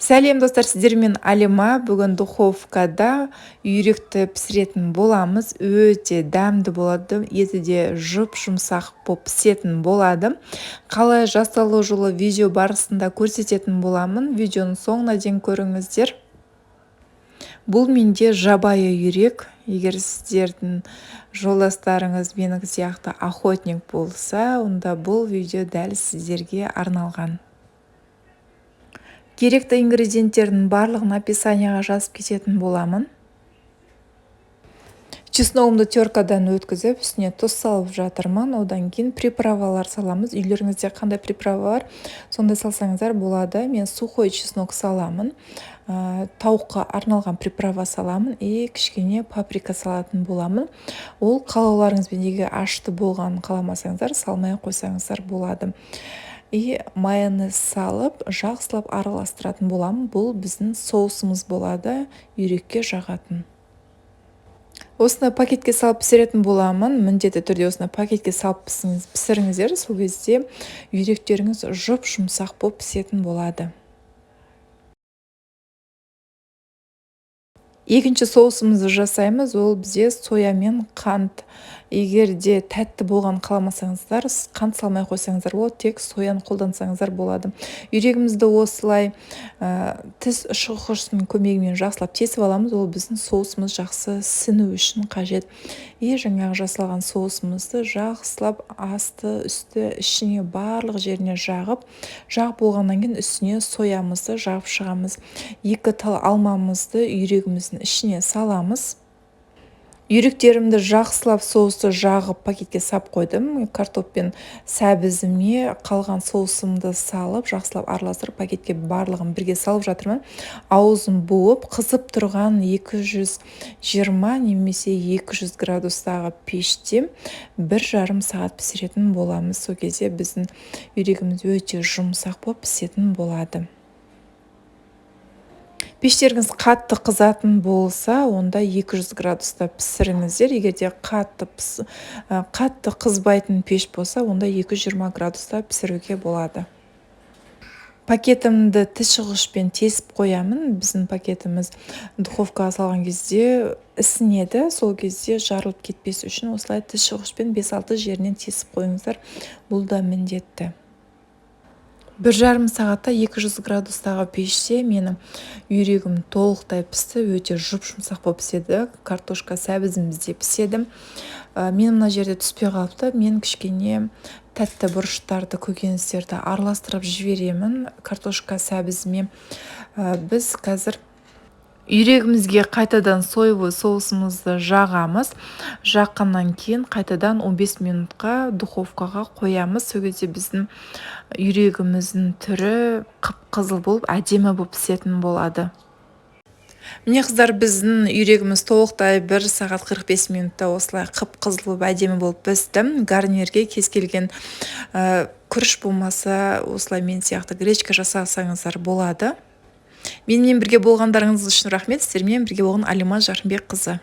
Сәлем достар, сіздермен Алима. Бүгін духовкада үйректі пісіретін боламыз. Өте дәмді болады. Еті де жұп-жұмсақ болып пісетін болады. Қалай жасалу жолы видео барысында көрсететін боламын. Видеоның соңына дейін көріңіздер. Бұл менде жабайы үйрек. Егер сіздердің жолдастарыңыз менің сияқты охотник болса, онда бұл видео дәл сіздерге арналған. Керекті ингредиенттердің барлығын описанияға жазып кететін боламын. Чесногымды теркадан өткізіп, үстіне тұз салып жатырмын. Одан кейін приправалар саламыз. Үйлеріңізде қандай приправа бар, сондай салсаңыздар болады. Мен сухой чеснок саламын. Тауыққа арналған приправа саламын и кішкене паприка салатын боламын. Ол қалауларыңызбен, егер ашты болған қаламасаңыздар, салмай қойсаңыздар болады. И майонез салып, жақсылап араластыратын боламын. Бұл біздің соусымыз болады, үйрекке жағатын. Осыны пакетке салып пісіретін боламын. Міндетті түрде осыны пакетке салып пісіріңіздер. Сол кезде үйректеріңіз жұп-жұмсақ болып пісетін болады. Екінші соусымызды жасаймыз. Ол бізде соя мен қант. Егер де тәтті болған қаламасаңыздар, қант салмай қойсаңыздар болады, тек сояны қолдансаңыздар болады. Үйрегімізді осылай тіс ұшқышының көмегімен жақсылап тесіп аламыз. Ол біздің соусымыз жақсы сіну үшін қажет. И жаңағы жасалған соусымызды жақсылап асты, үсті, ішіне барлық жеріне жағып болғаннан кейін үстіне соямызды жағып шығамыз. 2 тал алмамызды үйрегіміздің ішіне саламыз. Үйректерімді жақсылап соусты жағып пакетке сап қойдым. Картоппен сәбізіме қалған соусымды салып, жақсылап араластырып пакетке барлығын бірге салып жатырмын. Аузын буып, қызып тұрған 220 немесе 200 градустағы пеште 1,5 сағат пісіретін боламыз. Сол кезде біздің үйрегіміз өте жұмсақ болып пісетін болады. Пештеріңіз қатты қызатын болса, онда 200 градуста пісіріңіздер. Егер де қатты қызбайтын пеш болса, онда 220 градуста пісіруге болады. Пакетімді тіс шығышпен тесіп қоямын. Біздің пакетіміз духовкаға салған кезде ісінеді. Сол кезде жарылып кетпес үшін осылай тіс шығышпен 5-6 жерінен тесіп қойыңыздар. Бұл да міндетті. 1,5 сағатта 200 градустағы пеште менің үйрегім толықтай пісті, өте жұп-жұмсақ болып піседі. Картошка сәбізімізде піседі. Мен мына жерде түспей қалыпты. Мен кішкене тәтті бұрыштарды, көкөністерді араластырып жіберемін картошка сәбізіме. Біз қазір үйрегімізге қайтадан соевый соусымызды жағамыз. Жаққаннан кейін қайтадан 15 минутқа духовкаға қоямыз. Сол кезде біздің үйрегіміздің түрі қып-қызыл болып, әдемі болып пісетін болады. Міне қыздар, біздің үйрегіміз толықтай 1 сағат 45 минутта осылай қып-қызыл болып, әдемі болып пісті. Гарнирге кез келген күріш болмаса, осылай мен сияқты гречка жасасаңыздар болады. Менімен бірге болғандарыңыз үшін рахмет. Сіздермен бірге болған Алима Жарымбек қызы.